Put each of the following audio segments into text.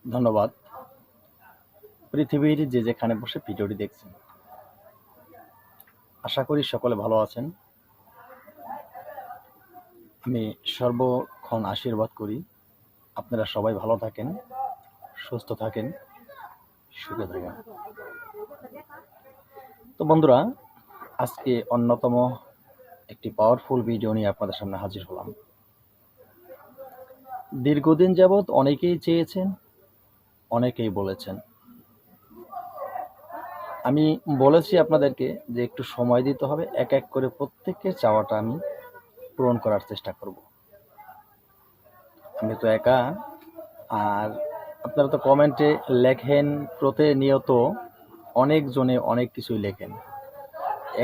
ধন্যবাদ। পৃথিবীর যে যেখানে বসে ভিডিওটি দেখছেন, আশা করি সকলে ভালো আছেন। আমি সর্বক্ষণ আশীর্বাদ করি আপনারা সবাই ভালো থাকেন, সুস্থ থাকেন, সুখে থাকেন। তো বন্ধুরা, আজকে অন্যতম একটি পাওয়ারফুল ভিডিও নিয়ে আপনাদের সামনে হাজির হলাম। দীর্ঘদিন যাবৎ অনেকেই চেয়েছেন, অনেকেই বলেছেন। আমি বলেছি আপনাদেরকে যে একটু সময় দিতে হবে, এক এক করে প্রত্যেকের চাওয়াটা আমি পূরণ করার চেষ্টা করব। আমি তো একা, আর আপনারা তো কমেন্টে লেখেন প্রতিনিয়ত, অনেকজনে অনেক কিছুই লেখেন।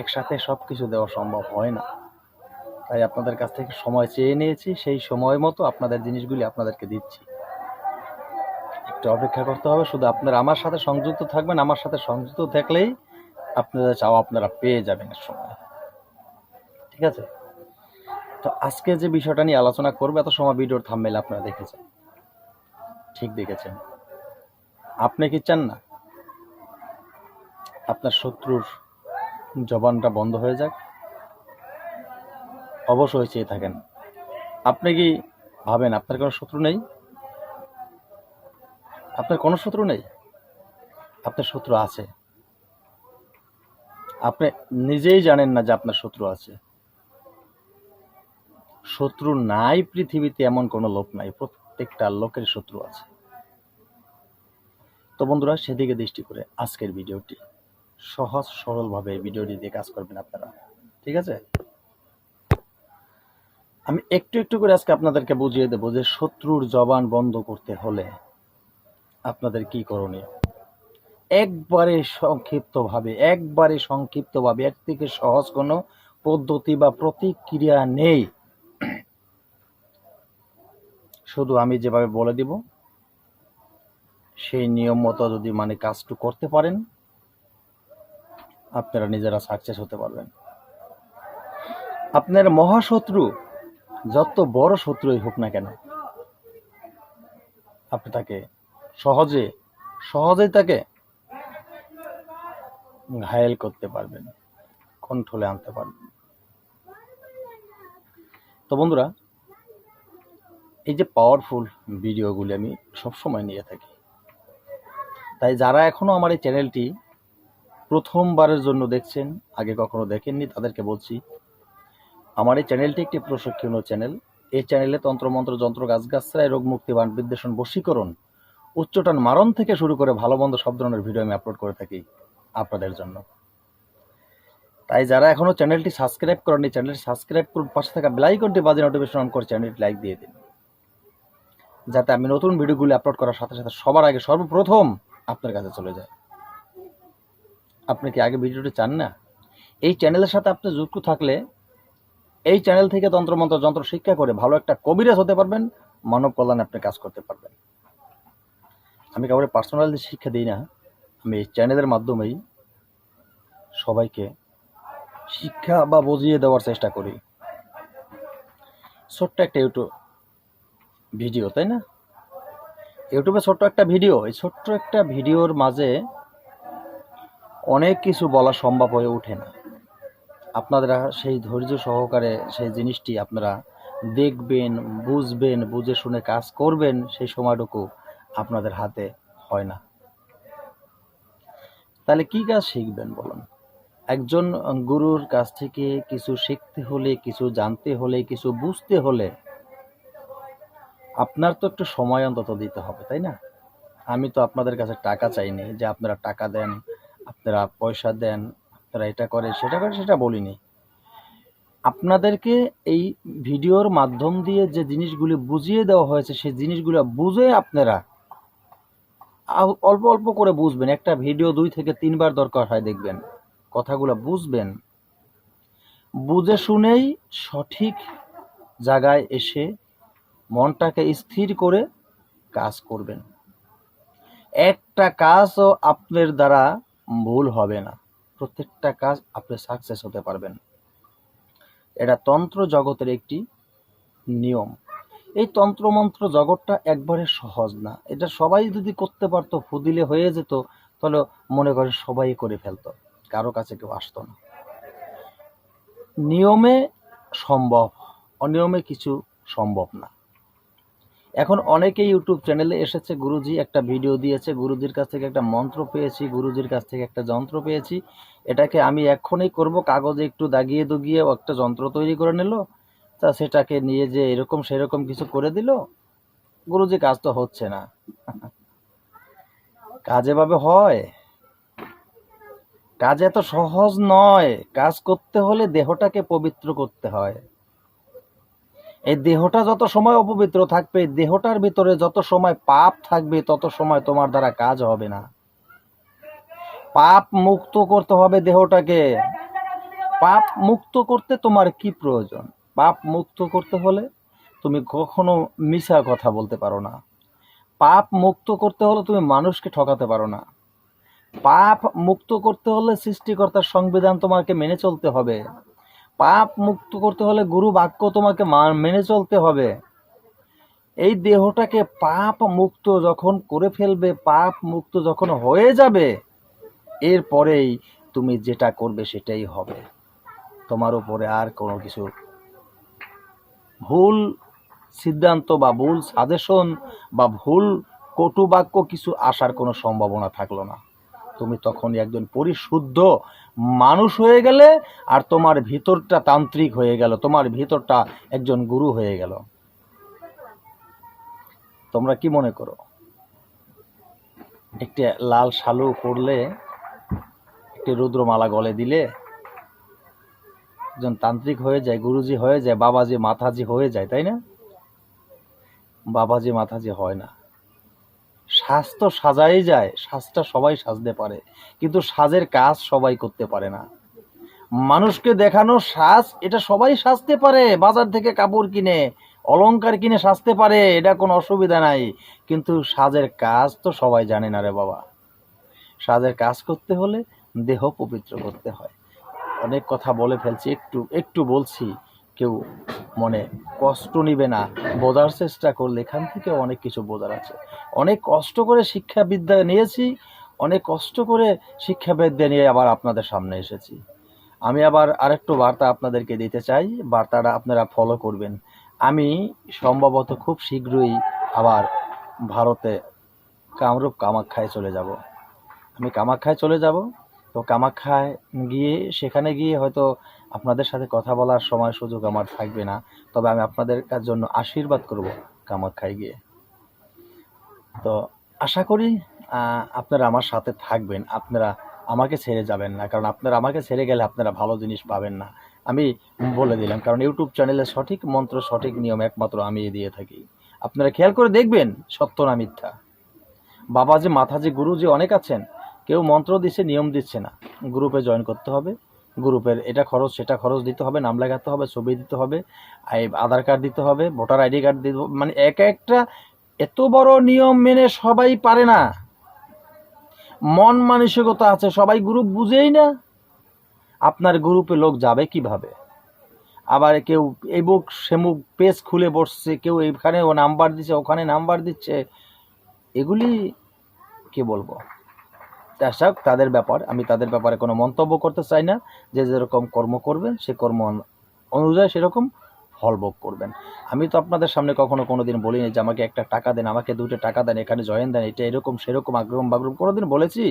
একসাথে সব কিছু দেওয়া সম্ভব হয় না, তাই আপনাদের কাছ থেকে সময় চেয়ে নিয়েছি। সেই সময় মতো আপনাদের জিনিসগুলি আপনাদেরকে দিচ্ছি। একটু অপেক্ষা করতে হবে, শুধু আপনারা আমার সাথে সংযুক্ত থাকবেন। আমার সাথে সংযুক্ত থাকলেই আপনাদের চাওয়া আপনারা পেয়ে যাবেন এর সময়। ঠিক আছে? তো আজকে যে বিষয়টা নিয়ে আলোচনা করবো, এত সময় ভিডিওর থাম্বনেল আপনারা দেখেছেন, ঠিক দেখেছেন। আপনি কি চান না আপনার শত্রুর জবানটা বন্ধ হয়ে যাক? অবশ্যই চেয়ে থাকেন। আপনি কি ভাবেন আপনার কোনো শত্রু নেই? আপনার কোনো শত্রু নেই? আপনার শত্রু আছে। আপনি নিজেই জানেন না যে আপনার শত্রু আছে। শত্রু নাই পৃথিবীতে এমন কোনো লোক নাই, প্রত্যেকটা লোকের শত্রু আছে। তো বন্ধুরা, সেদিকে দৃষ্টি করে আজকের ভিডিওটি সহজ সরলভাবে ভিডিওটি দিয়ে কাজ করবেন আপনারা। ঠিক আছে? আমি একটু একটু করে আজকে আপনাদেরকে বুঝিয়ে দেবো যে শত্রুর জবান বন্ধ করতে হলে আপনাদের কি করণীয়। একবারে সংক্ষিপ্তভাবে, এর থেকে সহজ কোনো পদ্ধতি বা প্রতিক্রিয়া নেই। শুধু আমি যেভাবে বলে দিব, সেই নিয়ম মতো যদি কাজটু করতে পারেন, আপনারা নিজেরা সাকসেস হতে পারবেন। আপনার মহাশত্রু যত বড় শত্রুই হোক না কেন, আপনি তাকে সহজেই তাকে ঘায়েল করতে পারবেন, কন্ট্রোলে আনতে পারবেন। তো বন্ধুরা, এই যে পাওয়ারফুল ভিডিওগুলি আমি সবসময় নিয়ে থাকি, তাই যারা এখনো আমার এই চ্যানেলটি প্রথমবারের জন্য দেখছেন, আগে কখনো দেখেননি, তাদেরকে বলছি, আমার এই চ্যানেলটি একটি প্রশিক্ষণীয় চ্যানেল। এই চ্যানেলে তন্ত্রমন্ত্র, যন্ত্র, গাছগাছড়ায়, রোগ মুক্তি, বান বিদ্বেষণ, বশীকরণ, উচ্চটান, মারণ থেকে শুরু করে ভালো মন্দ সব ধরনের ভিডিও আমি আপলোড করে থাকি আপনাদের জন্য। তাই যারা এখনো চ্যানেলটি সাবস্ক্রাইব করেননি, চ্যানেলটি সাবস্ক্রাইব করুন, পাশে থাকা বেল আইকনটি বাজে নোটিফিকেশন অন করে চ্যানেলটি লাইক দিয়ে দিন, যাতে আমি নতুন ভিডিওগুলি আপলোড করার সাথে সাথে সবার আগে সর্বপ্রথম আপনার কাছে চলে যায়। আপনি কি আগে ভিডিওটি চান না? এই চ্যানেলের সাথে আপনি যুক্ত থাকলে এই চ্যানেল থেকে তন্ত্রমন্ত্র, যন্ত্র শিক্ষা করে ভালো একটা কবিরাজ হতে পারবেন, মানব কল্যাণে আপনি কাজ করতে পারবেন। আমি কাউকে পার্সোনালি শিক্ষা দিই না, আমি এই চ্যানেলের মাধ্যমেই সবাইকে শিক্ষা বা বুঝিয়ে দেওয়ার চেষ্টা করি। ছোট্ট একটা ইউটিউব ভিডিও, তাই না? ইউটিউবে ছোট্ট একটা ভিডিও, এই ছোট্ট একটা ভিডিওর মাঝে অনেক কিছু বলা সম্ভব হয়ে ওঠে না। আপনারা সেই ধৈর্য সহকারে সেই জিনিসটি আপনারা দেখবেন, বুঝবেন, বুঝে শুনে কাজ করবেন, সেই সময়টুকু আপনাদের হাতে হয় না। তাহলে কি কাজ শিখবেন বলুন? একজন গুরুর কাছ থেকে কিছু শিখতে হলে, কিছু জানতে হলে, কিছু বুঝতে হলে আপনার তো একটু সময় অন্তত দিতে হবে, তাই না? আমি তো আপনাদের কাছে টাকা চাইনি যে আপনারা টাকা দেন, আপনারা পয়সা দেন, আপনারা এটা করে সেটা করে, সেটা বলিনি। আপনাদেরকে এই ভিডিওর মাধ্যম দিয়ে যে জিনিসগুলি বুঝিয়ে দেওয়া হয়েছে, সেই জিনিসগুলো বুঝে আপনারা অল্প অল্প করে বুঝবেন। একটা ভিডিও 2 থেকে 3 বার দরকার হয় দেখবেন, কথাগুলো বুঝবেন, বুঝে শুনেই সঠিক জায়গায় এসে মনটাকে স্থির করে কাজ করবেন। একটা কাজও আপনার দ্বারা ভুল হবে না, প্রত্যেকটা কাজ আপনি সাকসেস হতে পারবেন। এটা তন্ত্র জগতের একটি নিয়ম। এই তন্ত্রমন্ত্র জগৎটা একবারে সহজ না। এটা সবাই যদি করতে পারতো, ফুদিলে হয়ে যেত, তাহলে মনে করেন সবাই করে ফেলতো, কারো কাছে কেউ আসতো না। নিয়মে সম্ভব, অনিয়মে কিছু সম্ভব না। এখন অনেকে ইউটিউব চ্যানেলে এসেছে, গুরুজি একটা ভিডিও দিয়েছে, গুরুজির কাছ থেকে একটা মন্ত্র পেয়েছি, গুরুজির কাছ থেকে একটা যন্ত্র পেয়েছি, এটাকে আমি এক্ষুনি করব, কাগজে একটু দাগিয়ে দুগিয়ে একটা যন্ত্র তৈরি করে নিল, তা সেটাকে নিয়ে যে এরকম সেরকম কিছু করে দিল। গুরুজি, কাজ তো হচ্ছে না। কাজ এভাবে হয়? কাজ এত সহজ নয়। কাজ করতে হলে দেহটাকে পবিত্র করতে হয়। এই দেহটা যত সময় অপবিত্র থাকবে, দেহটার ভিতরে যত সময় পাপ থাকবে, তত সময় তোমার দ্বারা কাজ হবে না। পাপ মুক্ত করতে হবে দেহটাকে। পাপ মুক্ত করতে তোমার কি প্রয়োজন? পাপ মুক্ত করতে হলে তুমি কখনো মিছা কথা বলতে পারো না। পাপ মুক্ত করতে হলে তুমি মানুষকে ঠকাতে পারো না। পাপ মুক্ত করতে হলে সৃষ্টিকর্তার সংবিধান তোমাকে মেনে চলতে হবে। পাপ মুক্ত করতে হলে গুরু বাক্য তোমাকে মেনে চলতে হবে। এই দেহটাকে পাপ মুক্ত যখন করে ফেলবে, পাপ মুক্ত যখন হয়ে যাবে, এরপরেই তুমি যেটা করবে সেটাই হবে। তোমার উপরে আর কোনো কিছু ভুল সিদ্ধান্ত বা ভুল সাজেশন বা ভুল কটু বাক্য কিছু আসার কোনো সম্ভাবনা থাকলো না। তুমি তখনই একজন পরিশুদ্ধ মানুষ হয়ে গেলে, আর তোমার ভিতরটা তান্ত্রিক হয়ে গেল, তোমার ভিতরটা একজন গুরু হয়ে গেল। তোমরা কি মনে করো? একটি লাল শালু পড়লে, একটি রুদ্রমালা গলে দিলে একজন তান্ত্রিক হয়ে যায়, গুরুজি হয়ে যায়, বাবাজি মাথাজি হয়ে যায়, তাই না? বাবাজি মাথাজি হয় না। সাজ তো সাজাই যায়, সাজটা সবাই সাজতে পারে, কিন্তু সাজের কাজ সবাই করতে পারে না। মানুষকে দেখানো সাজ, এটা সবাই সাজতে পারে, বাজার থেকে কাপড় কিনে অলংকার কিনে সাজতে পারে, এটা কোনো অসুবিধা নাই, কিন্তু সাজের কাজ তো সবাই জানে না রে বাবা। সাজের কাজ করতে হলে দেহ পবিত্র করতে হয়। অনেক কথা বলে ফেলছি, একটু বলছি, কেউ মনে কষ্ট নিবে না, বোঝার চেষ্টা করলে এখান থেকে অনেক কিছু বোঝার আছে। অনেক কষ্ট করে শিক্ষাবিদ্যা নিয়েছি, অনেক কষ্ট করে শিক্ষাবিদ্যা নিয়ে আবার আপনাদের সামনে এসেছি। আমি আবার আরেকটু বার্তা আপনাদেরকে দিতে চাই, বার্তাটা আপনারা ফলো করবেন। আমি সম্ভবত খুব শীঘ্রই আবার ভারতে কামরূপ কামাখ্যায় চলে যাব। আমি কামাখ্যায় চলে যাব। তো কামাখ্যায় গিয়ে, সেখানে গিয়ে হয়তো আপনাদের সাথে কথা বলার সময় সুযোগ আমার থাকবে না, তবে আমি আপনাদের জন্য আশীর্বাদ করব কামাখ্যায় গিয়ে। তো আশা করি আপনারা আমার সাথে থাকবেন, আপনারা আমাকে ছেড়ে যাবেন না, কারণ আপনারা আমাকে ছেড়ে গেলে আপনারা ভালো জিনিস পাবেন না। আমি বলে দিলাম, কারণ ইউটিউব চ্যানেলে সঠিক মন্ত্র, সঠিক নিয়ম একমাত্র আমি দিয়ে থাকি। আপনারা খেয়াল করে দেখবেন, সত্য না মিথ্যা। বাবাজি মাথাজি গুরুজি অনেক আছেন, কেউ মন্ত্র দিচ্ছে, নিয়ম দিচ্ছে না। গ্রুপে জয়েন করতে হবে, গ্রুপের এটা খরচ সেটা খরচ দিতে হবে, নাম লাগাতে হবে, ছবি দিতে হবে, আধার কার্ড দিতে হবে, ভোটার আইডি কার্ড দিতে হবে, মানে এক একটা এত বড় নিয়ম মেনে সবাই পারে না। মন মানসিকতা আছে, সবাই গ্রুপ বুঝেই না। আপনার গ্রুপে লোক যাবে কিভাবে? আবার কেউ এই বুক সেমুক পেজ খুলে বসছে, কেউ এখানে ও নাম্বার দিচ্ছে, ওখানে নাম্বার দিচ্ছে, এগুলি কি বলবো, তাদের ব্যাপার, আমি তাদের ব্যাপারে কোনো মন্তব্য করতে চাই না। যে যেরকম কর্ম করবেন, সে কর্ম অনুযায়ী সেরকম ফল ভোগ করবেন। আমি তো আপনাদের সামনে কখনো কোনোদিন বলিনি যে আমাকে একটা টাকা দেন, আমাকে 2টা টাকা দেন, এখানে জয়েন দেন, এটা এরকম সেরকম আগ্রহ বাগ্রহ কোনোদিন বলেছি?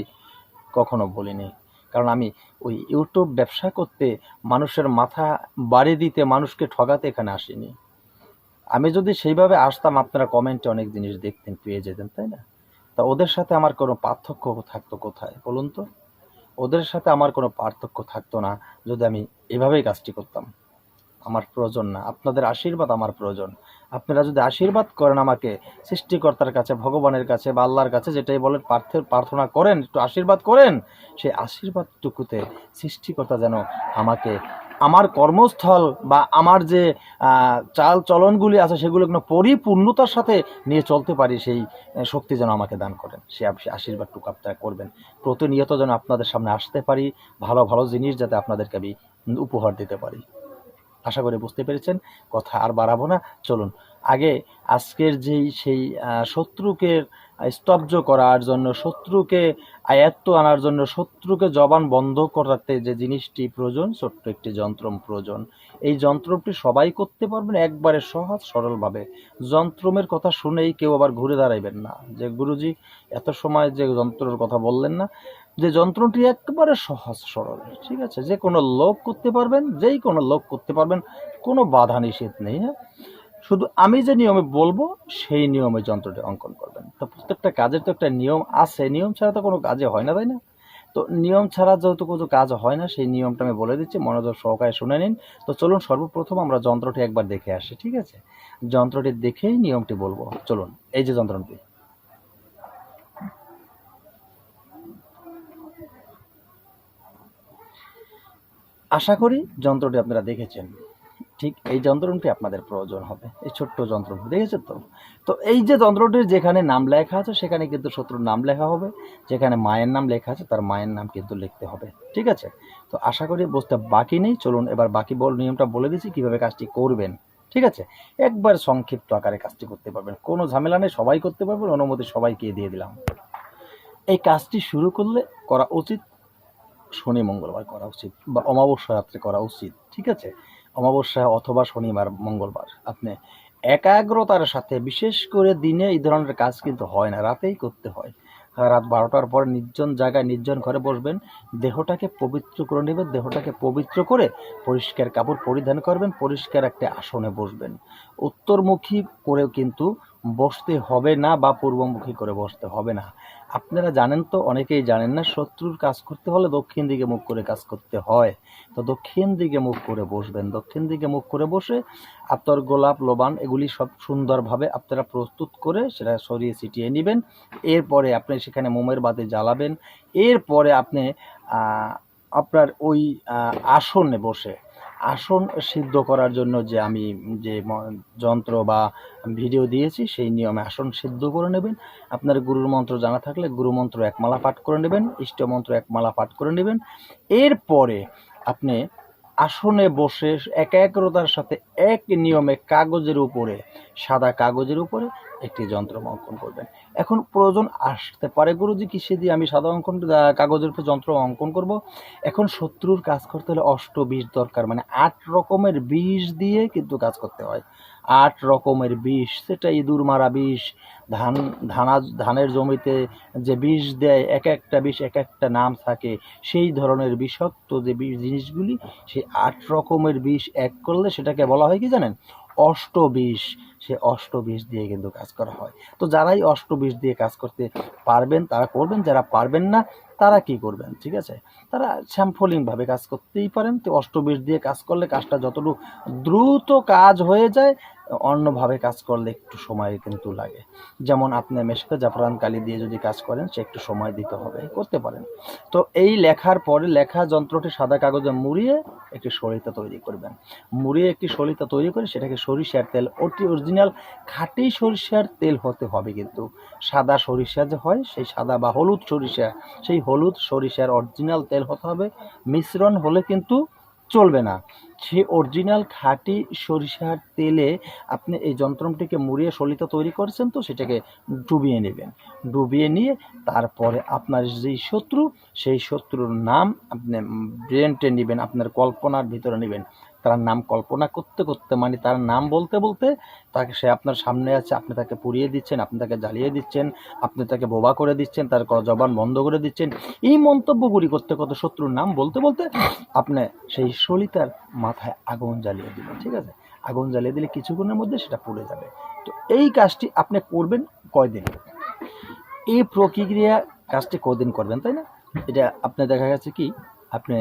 কখনো বলিনি। কারণ আমি ওই ইউটিউব ব্যবসা করতে, মানুষের মাথা বাড়ি দিতে, মানুষকে ঠকাতে এখানে আসিনি। আমি যদি সেইভাবে আসতাম, আপনারা কমেন্টে অনেক জিনিস দেখতেন, পেয়ে যেতেন, তাই না? তা ওদের সাথে আমার কোনো পার্থক্য থাকতো কোথায় বলুন তো? ওদের সাথে আমার কোনো পার্থক্য থাকতো না যদি আমি এভাবেই কাজটি করতাম। আমার প্রয়োজন না, আপনাদের আশীর্বাদ আমার প্রয়োজন। আপনারা যদি আশীর্বাদ করেন আমাকে, সৃষ্টিকর্তার কাছে, ভগবানের কাছে বা আল্লাহর কাছে, যেটাই বলেন, প্রার্থনা করেন, একটু আশীর্বাদ করেন, সেই আশীর্বাদটুকুতে সৃষ্টিকর্তা যেন আমাকে আমার কর্মস্থল বা আমার যে চাল চলনগুলি আছে সেগুলো কোনো পরিপূর্ণতার সাথে নিয়ে চলতে পারি, সেই শক্তি যেন আমাকে দান করেন। সে আশীর্বাদটুকু আপনারা করবেন। প্রতিনিয়ত যেন আপনাদের সামনে আসতে পারি, ভালো ভালো জিনিস যাতে আপনাদেরকে আমি উপহার দিতে পারি। আশা করি বুঝতে পেরেছেন, কথা আর বাড়াবো না। চলুন আগে আজকের সেই শত্রুকে স্তব্ধ করার জন্য, শত্রুকে আয়ত্ত আনার জন্য, শত্রুকে জবান বন্ধ করাতে যে জিনিসটি প্রয়োজন, ছোট্ট একটি যন্ত্র প্রয়োজন। এই যন্ত্রটি সবাই করতে পারবেন একবারে সহজ সরলভাবে। যন্ত্রমের কথা শুনেই কেউ আবার ঘুরে দাঁড়াইবেন না যে গুরুজি এত সময় যে যন্ত্রের কথা বললেন না। যে যন্ত্রটি একেবারে সহজ সরল, ঠিক আছে, যে কোনো লোক করতে পারবেন, যেই কোনো লোক করতে পারবেন, কোনো বাধা নিষেধ নেই। হ্যাঁ, শুধু আমি যে নিয়মে বলবো সেই নিয়মে যন্ত্রটি অঙ্কন করবেন। তো প্রত্যেকটা কাজের তো একটা নিয়ম আছে, নিয়ম ছাড়া তো কোনো কাজে হয় না, তাই না? তো নিয়ম ছাড়া যেহেতু কোনো কাজ হয় না, সেই নিয়মটা আমি বলে দিচ্ছি, মনোযোগ সহকারে শুনে নিন। তো চলুন সর্বপ্রথম আমরা যন্ত্রটি একবার দেখে আসি, ঠিক আছে? যন্ত্রটি দেখেই নিয়মটি বলবো। চলুন, এই যে যন্ত্রটি, আশা করি যন্ত্রটি আপনারা দেখেছেন। ঠিক এই যন্ত্রটি আপনাদের প্রয়োজন হবে, এই ছোট্ট যন্ত্রটি দেখেছেন তো? তো এই যে যন্ত্রটির যেখানে নাম লেখা আছে সেখানে কিন্তু শত্রুর নাম লেখা হবে, যেখানে মায়ের নাম লেখা আছে তার মায়ের নাম কিন্তু লিখতে হবে, ঠিক আছে? তো আশা করি বুঝতে বাকি নেই। চলুন এবার বাকি নিয়মটা বলে দিচ্ছি কিভাবে কাজটি করবেন, ঠিক আছে? একবার সংক্ষিপ্ত আকারে কাজটি করতে পারবেন, কোনো ঝামেলা নেই, সবাই করতে পারবেন, অনুমতি সবাইকে দিয়ে দিলাম। এই কাজটি শুরু করলে করা উচিত শনি মঙ্গলবার করা উচিত, বা অমাবস্যা রাত্রে করা উচিত, ঠিক আছে? অমাবস্যা অথবা শনিবার মঙ্গলবার আপনি একাগ্রতার সাথে, বিশেষ করে দিনে এই ধরনের কাজ কিন্তু হয় না, রাতেই করতে হয়। রাত 12টার পর নির্জন জায়গায় নির্জন ঘরে বসবেন, দেহটাকে পবিত্র করে নেবেন, দেহটাকে পবিত্র করে পরিষ্কার কাপড় পরিধান করবেন, পরিষ্কার একটা আসনে বসবেন। উত্তরমুখী করেও কিন্তু বসতে হবে না, বা পূর্বমুখী করে বসতে হবে না। আপনারা জানেন তো, অনেকেই জানেন না, শত্রুর কাজ করতে হলে দক্ষিণ দিকে মুখ করে কাজ করতে হয়। তো দক্ষিণ দিকে মুখ করে বসবেন, দক্ষিণ দিকে মুখ করে বসে আতর, গোলাপ, লবান এগুলি সব সুন্দরভাবে আপনারা প্রস্তুত করে সেটা সরিয়ে ছিটিয়ে নেবেন। এরপরে আপনি সেখানে মোমের বাতি জ্বালাবেন। এরপরে আপনি আপনার ওই আসনে বসে, আসন সিদ্ধ করার জন্য যে আমি যে যন্ত্র বা ভিডিও দিয়েছি সেই নিয়মে আসন সিদ্ধ করে নেবেন। আপনার গুরুর মন্ত্র জানা থাকলে গুরু মন্ত্র এক মালা পাঠ করে নেবেন, ইষ্ট মন্ত্র এক মালা পাঠ করে নেবেন। এরপরে আপনি আসনে বসে একাগ্রতার সাথে এক নিয়মে কাগজের উপরে, সাদা কাগজের উপরে একটি যন্ত্র অঙ্কন করবেন। এখন প্রয়োজন আসতে পারে, গুরুজি কিসে দিয়ে আমি সাদা কাগজের উপর যন্ত্র অঙ্কন করব? এখন শত্রুর কাজ করতে হলে বিষ দরকার, মানে 8 রকমের বিষ দিয়ে কিন্তু কাজ করতে হয়। 8 রকমের বিষ, সেটা ইঁদুর মারা বিষ, ধানের জমিতে যে বিষ দেয়, এক একটা বিষ এক একটা নাম থাকে, সেই ধরনের বিষাক্ত যে জিনিসগুলি, সেই 8 রকমের বিষ এক করলে সেটাকে বলা হয় কি জানেন? অষ্টবিষ। সে অষ্টবিষ দিয়ে কিন্তু কাজ করা হয়। তো যারাই অষ্টবিষ দিয়ে কাজ করতে পারবেন তারা করবেন, যারা পারবেন না তারা কি করবেন, ঠিক আছে? তারা স্যাম্পলিংভাবে কাজ করতেই পারেন। তো অষ্টবিষ দিয়ে কাজ করলে কাজটা যতটুকু দ্রুত কাজ হয়ে যায়, অন্যভাবে কাজ করলে একটু সময় কিন্তু লাগে। যেমন আপনি মেশকে জাফরান কালি দিয়ে যদি কাজ করেন, সে একটু সময় দিতে হবে, করতে পারেন। তো এই লেখার পরে লেখা যন্ত্রটি সাদা কাগজে মুড়িয়ে একটি সরিতা তৈরি করবেন। মুড়িয়ে একটি সরিতা তৈরি করে সেটাকে সরিষার তেল, অরিজিনাল খাঁটি সরিষার তেল হতে হবে কিন্তু। সাদা সরিষা যে হয়, সেই সাদা বা হলুদ সরিষা, সেই হলুদ সরিষার অরিজিনাল তেল হতে হবে। মিশ্রণ হলে কিন্তু চলবে না। সে অরিজিনাল খাঁটি সরিষার তেলে আপনি এই যন্ত্রটিকে মুড়িয়ে সলিতা তৈরি করেছেন, তো সেটাকে ডুবিয়ে নেবেন। ডুবিয়ে নিয়ে তারপরে আপনার যেই শত্রু, সেই শত্রুর নাম আপনি ব্রেনটে নেবেন, আপনার কল্পনার ভিতরে নেবেন। তার নাম কল্পনা করতে করতে, মানে তার নাম বলতে বলতে, তাকে, সে আপনার সামনে আছে, আপনি তাকে পুড়িয়ে দিচ্ছেন, আপনি তাকে জ্বালিয়ে দিচ্ছেন, আপনি তাকে বোবা করে দিচ্ছেন, তার জবান বন্ধ করে দিচ্ছেন। এই মন্তব্যগুলি করতে করতে, শত্রুর নাম বলতে বলতে আপনি সেই সলিতার মাথায় আগুন জ্বালিয়ে দিবেন, ঠিক আছে? আগুন জ্বালিয়ে দিলে কিছুক্ষণের মধ্যে সেটা পুড়ে যাবে। তো এই কাজটি আপনি করবেন কয়দিন? এই প্রক্রিয়া কাজটি কদিন করবেন, তাই না? এটা আপনি দেখা গেছে কি, আপনি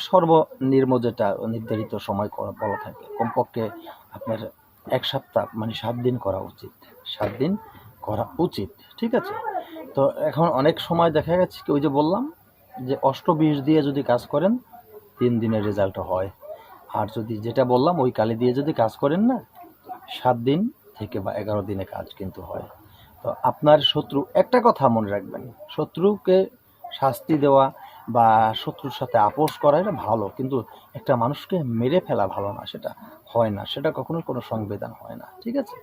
সর্বনিম্ন যেটা নির্ধারিত সময় করা বলা থাকে, কমপক্ষে আপনার 1 সপ্তাহ, মানে 7 দিন করা উচিত। 7 দিন করা উচিত, ঠিক আছে? তো এখন অনেক সময় দেখা গেছে কি, ওই যে বললাম যে অষ্টবিষ দিয়ে যদি কাজ করেন 3 দিনের রেজাল্ট হয়। আর যদি যেটা বললাম ওই কালি দিয়ে যদি কাজ করেন না, 7 দিন থেকে বা 11 দিনে কাজ কিন্তু হয়। তো আপনার শত্রু, একটা কথা মনে রাখবেন, শত্রুকে শাস্তি দেওয়া বা শত্রুর সাথে আপোষ করা এটা ভালো, কিন্তু একটা মানুষকে মেরে ফেলা ভালো না, সেটা হয় না, সেটা কখনোই কোনো সংবিধান হয় না, ঠিক আছে?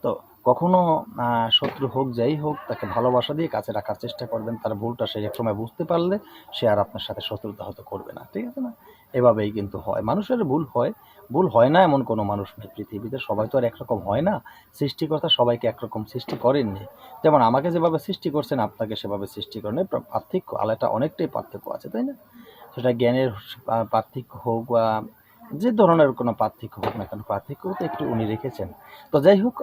তো কখনো শত্রু হোক যাই হোক তাকে ভালোবাসা দিয়ে কাছে রাখার চেষ্টা করবেন, তার ভুলটা সে একসময় বুঝতে পারলে সে আর আপনার সাথে শত্রুতা হয়তো করবে না, ঠিক আছে না? এভাবেই কিন্তু হয়, মানুষের ভুল হয়, ভুল হয় না এমন কোনো মানুষ নেই পৃথিবীতে, সবাই তো আর একরকম হয় না, সৃষ্টিকর্তা সবাইকে একরকম সৃষ্টি করেননি, যেমন আমাকে যেভাবে সৃষ্টি করছেন আপনাকে সেভাবে সৃষ্টি করেন, এই পার্থক্য আলাদা, অনেকটাই পার্থক্য আছে, তাই না? সেটা জ্ঞানের পার্থক্য হোক বা যে ধরনের কোনো পার্থক্য হোক না কেন, পার্থক্য তো একটু উনি রেখেছেন। তো যাই হোক,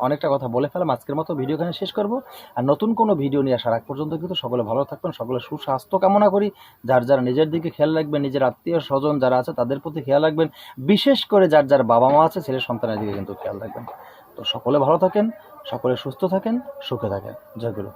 অনেকটা কথা বলে ফেলাম, আজকের মতো ভিডিও এখানে শেষ করব। আর নতুন কোনো ভিডিও নিয়ে আসার আগ পর্যন্ত কিন্তু সকলে ভালো থাকবেন, সকলে সুস্বাস্থ্য কামনা করি। যার যারা নিজের দিকে খেয়াল রাখবেন, নিজের আত্মীয় স্বজন যারা আছে তাদের প্রতি খেয়াল রাখবেন, বিশেষ করে যার যার বাবা মা আছে ছেলে সন্তানের দিকে কিন্তু খেয়াল রাখবেন। তো সকলে ভালো থাকেন, সকলে সুস্থ থাকেন, সুখে থাকেন। জয় গুরু।